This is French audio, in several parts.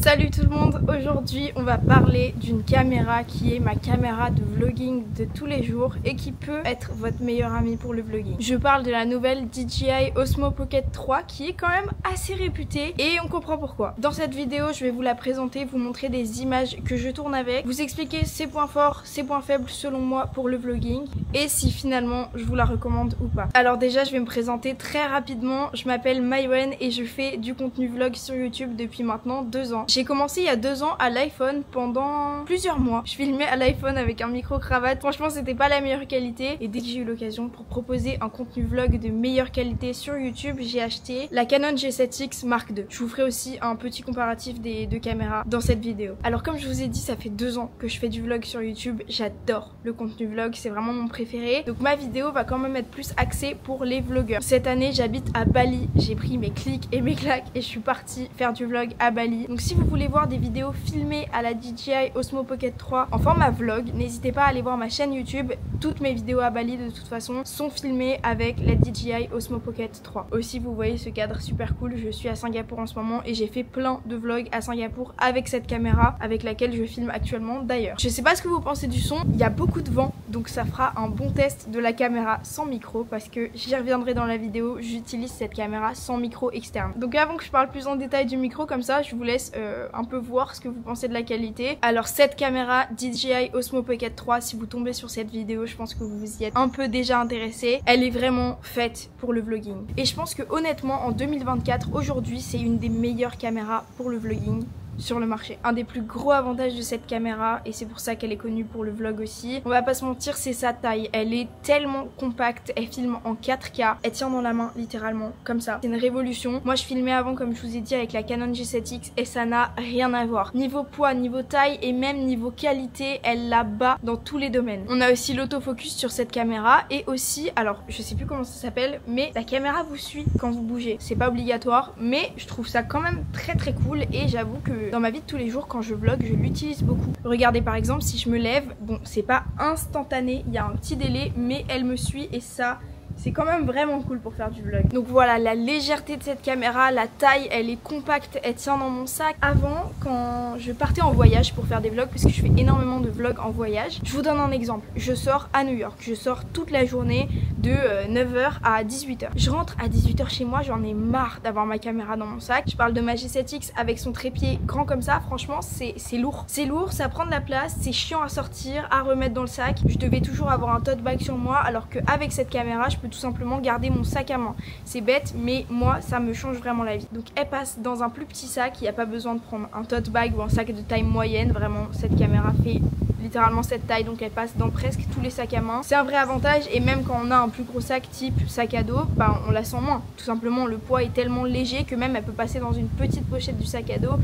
Salut tout le monde, aujourd'hui on va parler d'une caméra qui est ma caméra de vlogging de tous les jours et qui peut être votre meilleur ami pour le vlogging. Je parle de la nouvelle DJI Osmo Pocket 3 qui est quand même assez réputée et on comprend pourquoi. Dans cette vidéo je vais vous la présenter, vous montrer des images que je tourne avec, vous expliquer ses points forts, ses points faibles selon moi pour le vlogging et si finalement je vous la recommande ou pas. Alors déjà je vais me présenter très rapidement, je m'appelle Maïwen et je fais du contenu vlog sur YouTube depuis maintenant 2 ans. J'ai commencé il y a 2 ans à l'iPhone pendant plusieurs mois. Je filmais à l'iPhone avec un micro-cravate. Franchement, c'était pas la meilleure qualité. Et dès que j'ai eu l'occasion pour proposer un contenu vlog de meilleure qualité sur YouTube, j'ai acheté la Canon G7X Mark II. Je vous ferai aussi un petit comparatif des deux caméras dans cette vidéo. Alors comme je vous ai dit, ça fait 2 ans que je fais du vlog sur YouTube. J'adore le contenu vlog, c'est vraiment mon préféré. Donc ma vidéo va quand même être plus axée pour les vlogueurs. Cette année, j'habite à Bali. J'ai pris mes clics et mes claques et je suis partie faire du vlog à Bali. Donc si vous voulez voir des vidéos filmées à la DJI Osmo Pocket 3 en format vlog, n'hésitez pas à aller voir ma chaîne YouTube. Toutes mes vidéos à Bali de toute façon sont filmées avec la DJI Osmo Pocket 3. Aussi vous voyez ce cadre super cool, je suis à Singapour en ce moment et j'ai fait plein de vlogs à Singapour avec cette caméra avec laquelle je filme actuellement d'ailleurs. Je sais pas ce que vous pensez du son, il y a beaucoup de vent donc ça fera un bon test de la caméra sans micro parce que j'y reviendrai dans la vidéo, j'utilise cette caméra sans micro externe. Donc avant que je parle plus en détail du micro comme ça, je vous laisse un peu voir ce que vous pensez de la qualité. Alors cette caméra DJI Osmo Pocket 3, si vous tombez sur cette vidéo, je pense que vous vous y êtes un peu déjà intéressé. Elle est vraiment faite pour le vlogging. Et je pense que honnêtement en 2024, aujourd'hui, c'est une des meilleures caméras pour le vlogging sur le marché. Un des plus gros avantages de cette caméra, et c'est pour ça qu'elle est connue pour le vlog aussi, on va pas se mentir, c'est sa taille. Elle est tellement compacte, elle filme en 4K, elle tient dans la main littéralement comme ça. C'est une révolution. Moi je filmais avant comme je vous ai dit avec la Canon G7X et ça n'a rien à voir. Niveau poids, niveau taille et même niveau qualité, elle la bat dans tous les domaines. On a aussi l'autofocus sur cette caméra et aussi, alors je sais plus comment ça s'appelle, mais la caméra vous suit quand vous bougez. C'est pas obligatoire, mais je trouve ça quand même très cool et j'avoue que dans ma vie de tous les jours quand je vlog je l'utilise beaucoup. Regardez par exemple si je me lève, bon c'est pas instantané, il y a un petit délai mais elle me suit et ça c'est quand même vraiment cool pour faire du vlog. Donc voilà, la légèreté de cette caméra, la taille, elle est compacte, elle tient dans mon sac. Avant, quand je partais en voyage pour faire des vlogs, parce que je fais énormément de vlogs en voyage, je vous donne un exemple. Je sors à New York, je sors toute la journée de 9h à 18h. Je rentre à 18h chez moi, j'en ai marre d'avoir ma caméra dans mon sac. Je parle de ma G7X avec son trépied grand comme ça, franchement c'est lourd. C'est lourd, ça prend de la place, c'est chiant à sortir, à remettre dans le sac. Je devais toujours avoir un tote bag sur moi, alors qu'avec cette caméra, je peux tout simplement garder mon sac à main. C'est bête mais moi ça me change vraiment la vie. Donc elle passe dans un plus petit sac, il n'y a pas besoin de prendre un tote bag ou un sac de taille moyenne. Vraiment cette caméra fait littéralement cette taille donc elle passe dans presque tous les sacs à main. C'est un vrai avantage et même quand on a un plus gros sac type sac à dos, bah on la sent moins. Tout simplement le poids est tellement léger que même elle peut passer dans une petite pochette du sac à dos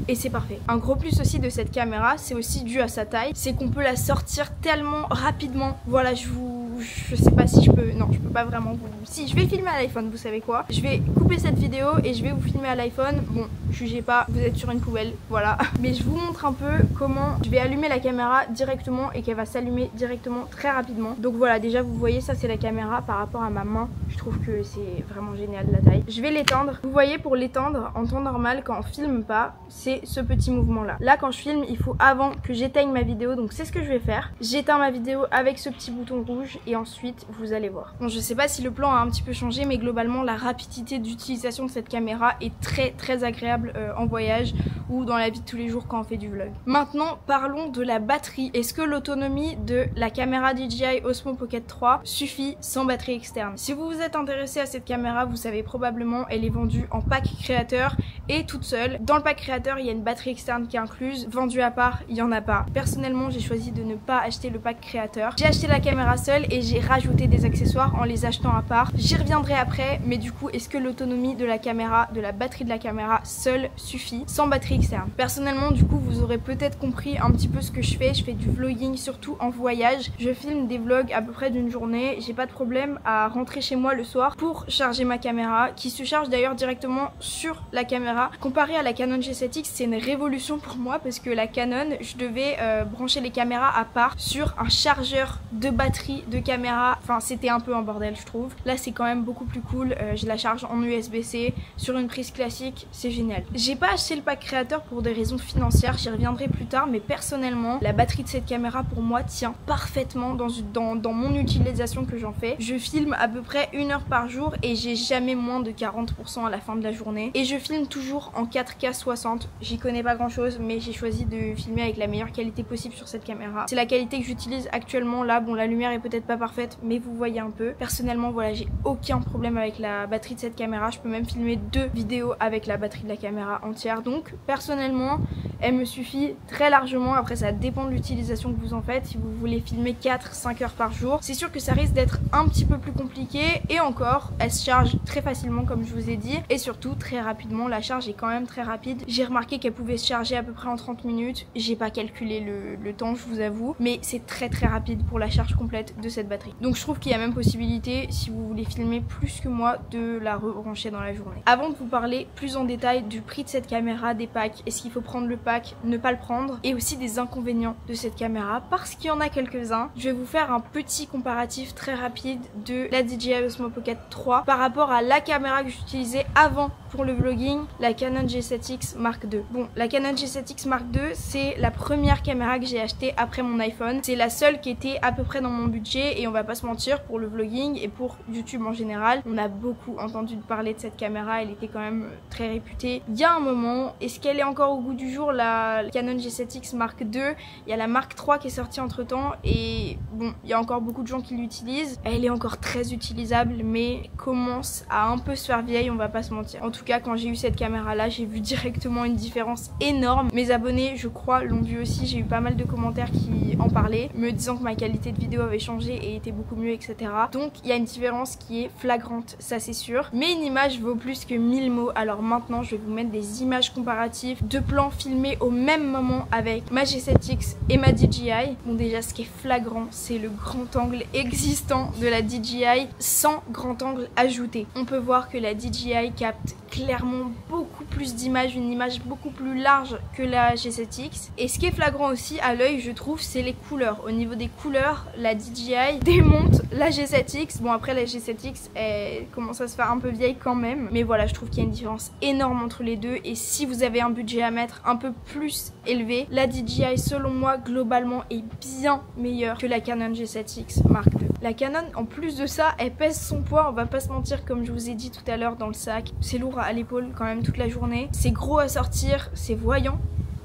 et c'est parfait. Un gros plus aussi de cette caméra, c'est aussi dû à sa taille, c'est qu'on peut la sortir tellement rapidement. Voilà, je sais pas si je peux, non je peux pas vraiment vous... Si, je vais filmer à l'iPhone, vous savez quoi, je vais couper cette vidéo et je vais vous filmer à l'iPhone. Bon, jugez pas, vous êtes sur une poubelle, voilà. Mais je vous montre un peu comment je vais allumer la caméra directement et qu'elle va s'allumer directement très rapidement. Donc voilà, déjà vous voyez ça c'est la caméra par rapport à ma main, je trouve que c'est vraiment génial la taille. Je vais l'éteindre, vous voyez pour l'éteindre en temps normal quand on filme pas, c'est ce petit mouvement là. Là quand je filme il faut avant que j'éteigne ma vidéo, donc c'est ce que je vais faire. J'éteins ma vidéo avec ce petit bouton rouge et ensuite vous allez voir. Bon je sais pas si le plan a un petit peu changé mais globalement la rapidité d'utilisation de cette caméra est très agréable en voyage ou dans la vie de tous les jours quand on fait du vlog. Maintenant parlons de la batterie. Est-ce que l'autonomie de la caméra DJI Osmo Pocket 3 suffit sans batterie externe? Si vous vous êtes intéressé à cette caméra, vous savez probablement elle est vendue en pack créateur et toute seule. Dans le pack créateur il y a une batterie externe qui est incluse, vendue à part il y en a pas. Personnellement j'ai choisi de ne pas acheter le pack créateur. J'ai acheté la caméra seule et j'ai rajouté des accessoires en les achetant à part. J'y reviendrai après, mais du coup est-ce que l'autonomie de la caméra, de la batterie de la caméra seule suffit sans batterie externe? Personnellement du coup vous aurez peut-être compris un petit peu ce que je fais du vlogging surtout en voyage. Je filme des vlogs à peu près d'une journée, j'ai pas de problème à rentrer chez moi le soir pour charger ma caméra qui se charge d'ailleurs directement sur la caméra caméra. Comparé à la Canon G7X, c'est une révolution pour moi parce que la Canon, je devais brancher les caméras à part sur un chargeur de batterie de caméra. Enfin, c'était un peu un bordel, je trouve. Là, c'est quand même beaucoup plus cool. Je la charge en USB-C sur une prise classique, c'est génial. J'ai pas acheté le pack créateur pour des raisons financières, j'y reviendrai plus tard, mais personnellement, la batterie de cette caméra pour moi tient parfaitement dans mon utilisation que j'en fais. Je filme à peu près 1 heure par jour et j'ai jamais moins de 40% à la fin de la journée. Et je filme toujours en 4K 60. J'y connais pas grand chose, mais j'ai choisi de filmer avec la meilleure qualité possible sur cette caméra. C'est la qualité que j'utilise actuellement là. Bon, la lumière est peut-être pas parfaite, mais vous voyez un peu. Personnellement, voilà, j'ai aucun problème avec la batterie de cette caméra. Je peux même filmer 2 vidéos avec la batterie de la caméra entière. Donc, personnellement, elle me suffit très largement. Après, ça dépend de l'utilisation que vous en faites. Si vous voulez filmer 4-5 heures par jour, c'est sûr que ça risque d'être un petit peu plus compliqué. Et encore, elle se charge très facilement comme je vous ai dit. Et surtout, très rapidement. La charge est quand même très rapide. J'ai remarqué qu'elle pouvait se charger à peu près en 30 minutes. J'ai pas calculé le temps, je vous avoue. Mais c'est très rapide pour la charge complète de cette batterie. Donc je trouve qu'il y a même possibilité, si vous voulez filmer plus que moi, de la rebrancher dans la journée. Avant de vous parler plus en détail du prix de cette caméra, des packs, est-ce qu'il faut prendre le pack, ne pas le prendre, et aussi des inconvénients de cette caméra, parce qu'il y en a quelques-uns, je vais vous faire un petit comparatif très rapide de la DJI Osmo Pocket 3 par rapport à la caméra que j'utilisais avant pour le vlogging, la Canon G7X Mark II. Bon, la Canon G7X Mark II, c'est la première caméra que j'ai achetée après mon iPhone. C'est la seule qui était à peu près dans mon budget et on va pas se mentir, pour le vlogging et pour YouTube en général, on a beaucoup entendu parler de cette caméra, elle était quand même très réputée. Il y a un moment, est-ce qu'elle est encore au goût du jour, la Canon G7X Mark II? Il y a la Mark III qui est sortie entre temps et bon, il y a encore beaucoup de gens qui l'utilisent. Elle est encore très utilisable mais commence à un peu se faire vieille, on va pas se mentir. En tout cas, quand j'ai eu cette caméra là, j'ai vu directement une différence énorme. Mes abonnés, je crois, l'ont vu aussi. J'ai eu pas mal de commentaires qui en parlaient, me disant que ma qualité de vidéo avait changé et était beaucoup mieux, etc. Donc il y a une différence qui est flagrante, ça c'est sûr. Mais une image vaut plus que 1000 mots. Alors maintenant, je vais vous mettre des images comparatives de plans filmés au même moment avec ma G7X et ma DJI. Bon, déjà, ce qui est flagrant, c'est le grand angle existant de la DJI sans grand angle ajouté. On peut voir que la DJI capte clairement beaucoup plus d'images, une image beaucoup plus large que la G7X. Et ce qui est flagrant aussi à l'œil, je trouve, c'est les couleurs. Au niveau des couleurs, la DJI démonte la G7X. Bon, après la G7X, elle commence à se faire un peu vieille quand même. Mais voilà, je trouve qu'il y a une différence énorme entre les deux. Et si vous avez un budget à mettre un peu plus élevé, la DJI, selon moi, globalement, est bien meilleure que la Canon G7X Mark II. La Canon, en plus de ça, elle pèse son poids, on va pas se mentir, comme je vous ai dit tout à l'heure dans le sac. C'est lourd à l'épaule quand même toute la journée. C'est gros à sortir, c'est voyant.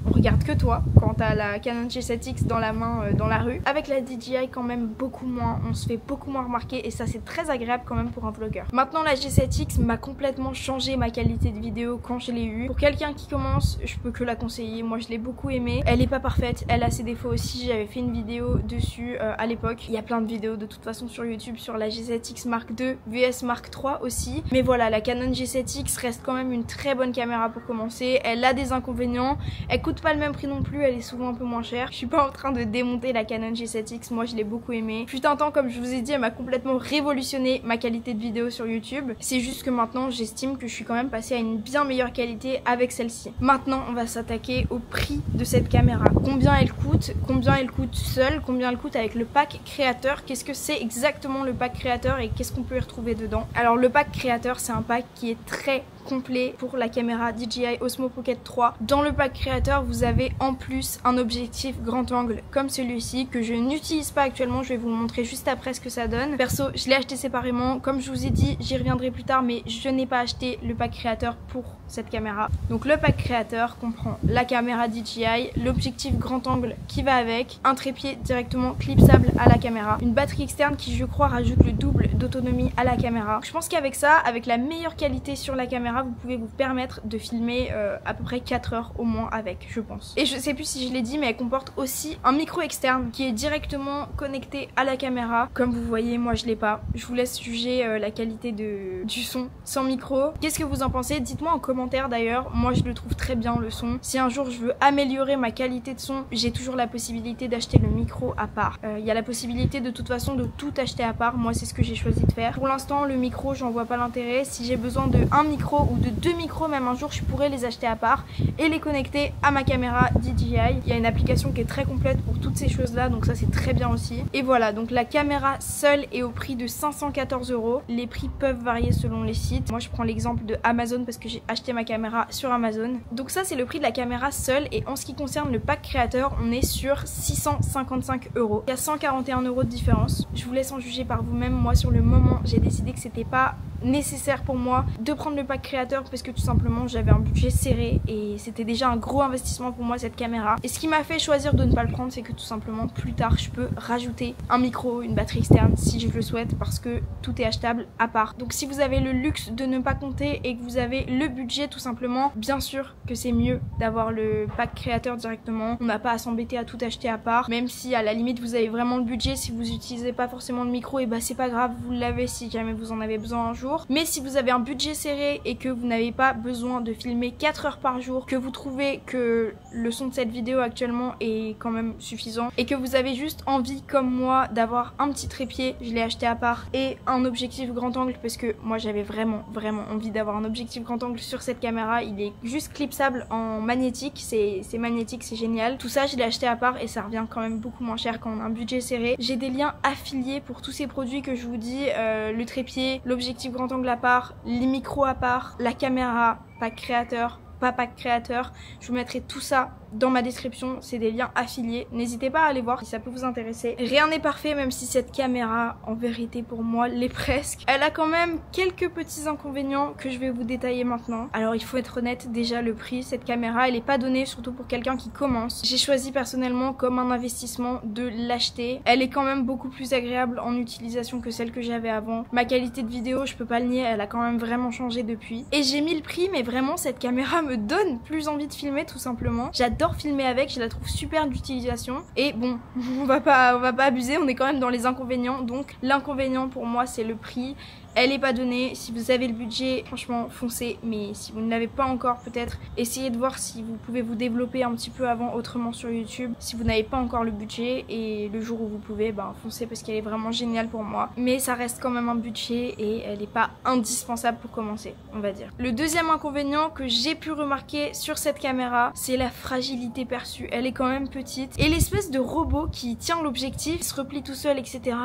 On regarde que toi quand t'as la Canon G7X dans la main dans la rue. Avec la DJI quand même beaucoup moins, on se fait beaucoup moins remarquer et ça c'est très agréable quand même pour un vlogueur. Maintenant la G7X m'a complètement changé ma qualité de vidéo quand je l'ai eue. Pour quelqu'un qui commence, je peux que la conseiller, moi je l'ai beaucoup aimée. Elle est pas parfaite, elle a ses défauts aussi, j'avais fait une vidéo dessus à l'époque. Il y a plein de vidéos de toute façon sur YouTube sur la G7X Mark II, VS Mark III aussi. Mais voilà, la Canon G7X reste quand même une très bonne caméra pour commencer. Elle a des inconvénients, elle coûte pas le même prix non plus, elle est souvent un peu moins chère. Je suis pas en train de démonter la Canon G7X, moi je l'ai beaucoup aimée. Fut un temps, comme je vous ai dit, elle m'a complètement révolutionné ma qualité de vidéo sur YouTube. C'est juste que maintenant j'estime que je suis quand même passée à une bien meilleure qualité avec celle-ci. Maintenant on va s'attaquer au prix de cette caméra. Combien elle coûte seule, combien elle coûte avec le pack créateur, qu'est-ce que c'est exactement le pack créateur et qu'est-ce qu'on peut y retrouver dedans. Alors le pack créateur, c'est un pack qui est très complet pour la caméra DJI Osmo Pocket 3. Dans le pack créateur, vous avez en plus un objectif grand angle comme celui-ci que je n'utilise pas actuellement. Je vais vous le montrer juste après ce que ça donne. Perso, je l'ai acheté séparément. Comme je vous ai dit, j'y reviendrai plus tard, mais je n'ai pas acheté le pack créateur pour cette caméra. Donc le pack créateur comprend la caméra DJI, l'objectif grand angle qui va avec, un trépied directement clipsable à la caméra, une batterie externe qui je crois rajoute le double d'autonomie à la caméra. Donc, je pense qu'avec ça, avec la meilleure qualité sur la caméra, vous pouvez vous permettre de filmer à peu près 4 heures au moins avec, je pense. Et je sais plus si je l'ai dit, mais elle comporte aussi un micro externe qui est directement connecté à la caméra. Comme vous voyez, moi je l'ai pas. Je vous laisse juger la qualité du son sans micro. Qu'est-ce que vous en pensez? Dites-moi en commentaire d'ailleurs. Moi je le trouve très bien le son. Si un jour je veux améliorer ma qualité de son, j'ai toujours la possibilité d'acheter le micro à part. Il y a la possibilité de toute façon de tout acheter à part. Moi c'est ce que j'ai choisi de faire. Pour l'instant le micro, j'en vois pas l'intérêt. Si j'ai besoin de un micro ou de 2 micros, même un jour je pourrais les acheter à part et les connecter à ma caméra DJI. Il y a une application qui est très complète pour toutes ces choses là, donc ça c'est très bien aussi. Et voilà, donc la caméra seule est au prix de 514 €. Les prix peuvent varier selon les sites. Moi je prends l'exemple de Amazon parce que j'ai acheté ma caméra sur Amazon. Donc ça c'est le prix de la caméra seule, et en ce qui concerne le pack créateur, on est sur 655 €. Il y a 141 € de différence. Je vous laisse en juger par vous-même. Moi sur le moment j'ai décidé que c'était pas nécessaire pour moi de prendre le pack créateur parce que tout simplement j'avais un budget serré et c'était déjà un gros investissement pour moi cette caméra. Et ce qui m'a fait choisir de ne pas le prendre, c'est que tout simplement plus tard je peux rajouter un micro, une batterie externe si je le souhaite, parce que tout est achetable à part. Donc si vous avez le luxe de ne pas compter et que vous avez le budget tout simplement, bien sûr que c'est mieux d'avoir le pack créateur directement. On n'a pas à s'embêter à tout acheter à part, même si à la limite vous avez vraiment le budget, si vous utilisez pas forcément le micro, et bah c'est pas grave, vous l'avez si jamais vous en avez besoin un jour. Mais si vous avez un budget serré et que vous n'avez pas besoin de filmer 4 heures par jour, que vous trouvez que le son de cette vidéo actuellement est quand même suffisant et que vous avez juste envie comme moi d'avoir un petit trépied, je l'ai acheté à part, et un objectif grand angle parce que moi j'avais vraiment envie d'avoir un objectif grand angle sur cette caméra. Il est juste clipsable en magnétique, c'est magnétique, c'est génial. Tout ça je l'ai acheté à part et ça revient quand même beaucoup moins cher quand on a un budget serré. J'ai des liens affiliés pour tous ces produits que je vous dis, le trépied, l'objectif grand angle à part, les micros à part, la caméra, pack créateur, pas pack créateur. Je vous mettrai tout ça dans ma description, c'est des liens affiliés, n'hésitez pas à aller voir si ça peut vous intéresser. Rien n'est parfait, même si cette caméra en vérité pour moi l'est presque. Elle a quand même quelques petits inconvénients que je vais vous détailler maintenant. Alors il faut être honnête, déjà le prix, cette caméra elle est pas donnée, surtout pour quelqu'un qui commence. J'ai choisi personnellement comme un investissement de l'acheter. Elle est quand même beaucoup plus agréable en utilisation que celle que j'avais avant. Ma qualité de vidéo, je peux pas le nier, elle a quand même vraiment changé depuis. Et j'ai mis le prix, mais vraiment cette caméra me donne plus envie de filmer tout simplement. J'adore filmer avec, je la trouve super d'utilisation. Et bon, on va pas abuser, on est quand même dans les inconvénients. Donc l'inconvénient pour moi c'est le prix. Elle est pas donnée. Si vous avez le budget, franchement foncez, mais si vous ne l'avez pas encore, peut-être essayez de voir si vous pouvez vous développer un petit peu avant autrement sur YouTube, si vous n'avez pas encore le budget, et le jour où vous pouvez, ben foncez parce qu'elle est vraiment géniale pour moi. Mais ça reste quand même un budget et elle n'est pas indispensable pour commencer, on va dire. Le deuxième inconvénient que j'ai pu remarquer sur cette caméra, c'est la fragilité perçue. Elle est quand même petite et l'espèce de robot qui tient l'objectif, se replie tout seul, etc.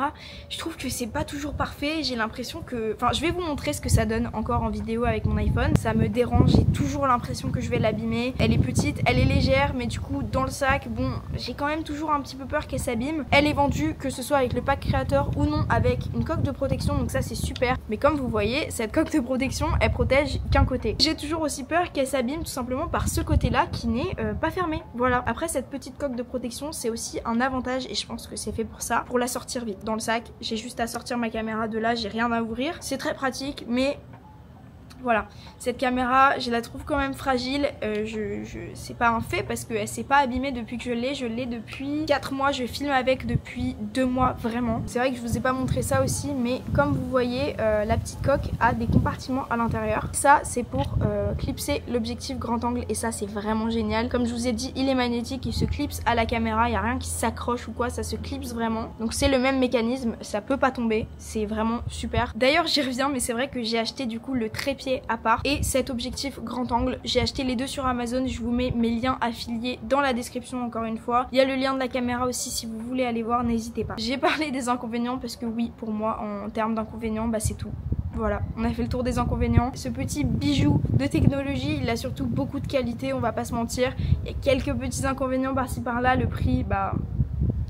Je trouve que c'est pas toujours parfait. J'ai l'impression que... Enfin, je vais vous montrer ce que ça donne encore en vidéo avec mon iPhone. Ça me dérange, j'ai toujours l'impression que je vais l'abîmer. Elle est petite, elle est légère, mais du coup, dans le sac, bon, j'ai quand même toujours un petit peu peur qu'elle s'abîme. Elle est vendue, que ce soit avec le pack créateur ou non, avec une coque de protection, donc ça c'est super. Mais comme vous voyez, cette coque de protection, elle protège qu'un côté. J'ai toujours aussi peur qu'elle s'abîme tout simplement par ce côté-là qui n'est pas fermé. Voilà. Après, cette petite coque de protection, c'est aussi un avantage et je pense que c'est fait pour ça, pour la sortir vite. Dans le sac, j'ai juste à sortir ma caméra de là, j'ai rien à ouvrir. C'est très pratique, mais voilà, cette caméra, je la trouve quand même fragile. C'est pas un fait parce qu'elle s'est pas abîmée depuis que je l'ai depuis 4 mois. Je filme avec depuis 2 mois, vraiment. C'est vrai que je vous ai pas montré ça aussi, mais comme vous voyez, la petite coque a des compartiments à l'intérieur. Ça, c'est pour clipser l'objectif grand angle et ça, c'est vraiment génial. Comme je vous ai dit, il est magnétique, il se clipse à la caméra, il n'y a rien qui s'accroche ou quoi, ça se clipse vraiment. Donc c'est le même mécanisme, ça peut pas tomber, c'est vraiment super. D'ailleurs, j'y reviens, mais c'est vrai que j'ai acheté du coup le trépied à part et cet objectif grand angle. J'ai acheté les deux sur Amazon, je vous mets mes liens affiliés dans la description encore une fois. Il y a le lien de la caméra aussi si vous voulez aller voir, n'hésitez pas. J'ai parlé des inconvénients parce que oui, pour moi en termes d'inconvénients, bah c'est tout. Voilà, on a fait le tour des inconvénients. Ce petit bijou de technologie, il a surtout beaucoup de qualité, on va pas se mentir. Il y a quelques petits inconvénients par-ci par-là, le prix, bah...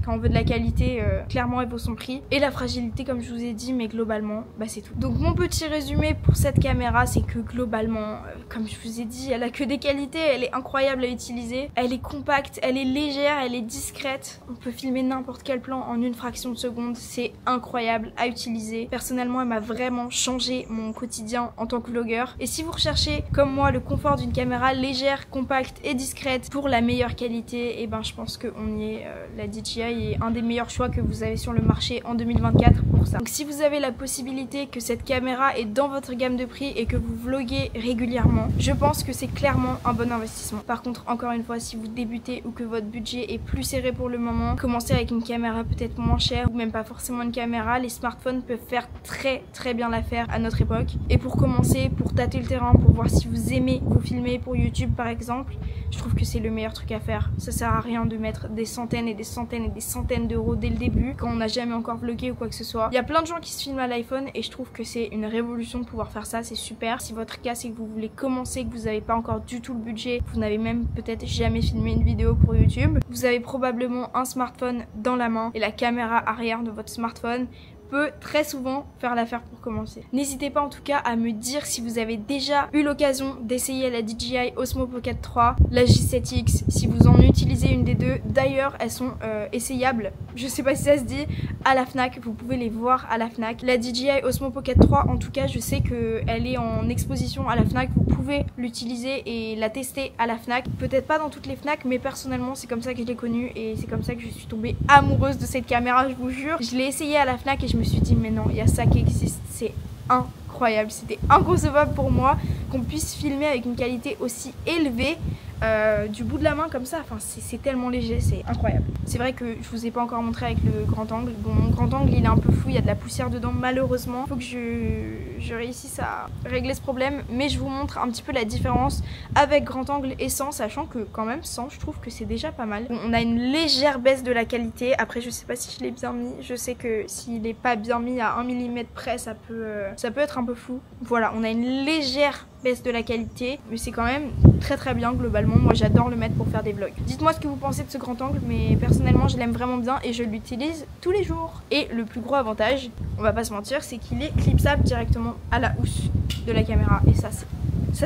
Quand on veut de la qualité, clairement elle vaut son prix. Et la fragilité comme je vous ai dit, mais globalement, bah c'est tout. Donc mon petit résumé pour cette caméra, c'est que globalement, comme je vous ai dit, elle a que des qualités, elle est incroyable à utiliser. Elle est compacte, elle est légère, elle est discrète. On peut filmer n'importe quel plan en une fraction de seconde, c'est incroyable à utiliser. Personnellement, elle m'a vraiment changé mon quotidien en tant que vlogueur. Et si vous recherchez, comme moi, le confort d'une caméra légère, compacte et discrète pour la meilleure qualité, et ben je pense qu'on y est, la DJI est un des meilleurs choix que vous avez sur le marché en 2024 pour ça. Donc si vous avez la possibilité que cette caméra est dans votre gamme de prix et que vous vloguez régulièrement, je pense que c'est clairement un bon investissement. Par contre, encore une fois, si vous débutez ou que votre budget est plus serré pour le moment, commencez avec une caméra peut-être moins chère ou même pas forcément une caméra. Les smartphones peuvent faire très bien l'affaire à notre époque. Et pour commencer, pour tâter le terrain, pour voir si vous aimez vous filmer pour YouTube par exemple, je trouve que c'est le meilleur truc à faire. Ça sert à rien de mettre des centaines et des centaines et des centaines d'euros dès le début quand on n'a jamais encore vlogué ou quoi que ce soit. Il y a plein de gens qui se filment à l'iPhone et je trouve que c'est une révolution de pouvoir faire ça, c'est super. Si votre cas c'est que vous voulez commencer, que vous n'avez pas encore du tout le budget, vous n'avez même peut-être jamais filmé une vidéo pour YouTube, vous avez probablement un smartphone dans la main et la caméra arrière de votre smartphone peut très souvent faire l'affaire pour commencer. N'hésitez pas en tout cas à me dire si vous avez déjà eu l'occasion d'essayer la DJI Osmo Pocket 3, la J7X, si vous en utilisez une des deux. D'ailleurs, elles sont essayables, je sais pas si ça se dit, à la Fnac, vous pouvez les voir à la Fnac. La DJI Osmo Pocket 3, en tout cas, je sais qu'elle est en exposition à la Fnac, vous pouvez l'utiliser et la tester à la Fnac. Peut-être pas dans toutes les Fnac, mais personnellement, c'est comme ça que je l'ai connue et c'est comme ça que je suis tombée amoureuse de cette caméra, je vous jure. Je l'ai essayée à la Fnac et je me suis dit mais non, il y a ça qui existe, c'est incroyable, c'était inconcevable pour moi qu'on puisse filmer avec une qualité aussi élevée du bout de la main comme ça, enfin c'est tellement léger, c'est incroyable. C'est vrai que je vous ai pas encore montré avec le grand angle, bon mon grand angle il est un peu flou, il y a de la poussière dedans malheureusement, faut que je réussisse à régler ce problème, mais je vous montre un petit peu la différence avec grand angle et sans, sachant que quand même sans je trouve que c'est déjà pas mal. Bon, on a une légère baisse de la qualité, après je sais pas si je l'ai bien mis, je sais que s'il est pas bien mis à 1 mm près ça peut être un peu flou. Voilà, on a une légère baisse de la qualité, mais c'est quand même très bien globalement. Moi j'adore le mettre pour faire des vlogs. Dites-moi ce que vous pensez de ce grand angle, mais personnellement je l'aime vraiment bien et je l'utilise tous les jours. Et le plus gros avantage, on va pas se mentir, c'est qu'il est clipsable directement à la housse de la caméra et ça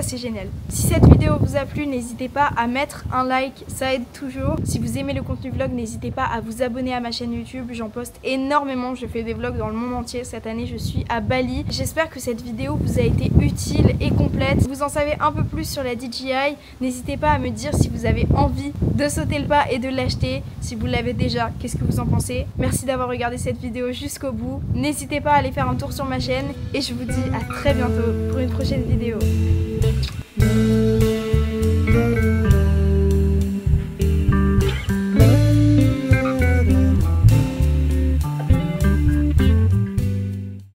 c'est génial. Si cette vidéo vous a plu, n'hésitez pas à mettre un like, ça aide toujours. Si vous aimez le contenu vlog, n'hésitez pas à vous abonner à ma chaîne YouTube, j'en poste énormément, je fais des vlogs dans le monde entier. Cette année je suis à Bali. J'espère que cette vidéo vous a été utile et complète. Si vous en savez un peu plus sur la DJI, n'hésitez pas à me dire si vous avez envie de sauter le pas et de l'acheter. Si vous l'avez déjà, qu'est-ce que vous en pensez? Merci d'avoir regardé cette vidéo jusqu'au bout. N'hésitez pas à aller faire un tour sur ma chaîne et je vous dis à très bientôt pour une prochaine vidéo.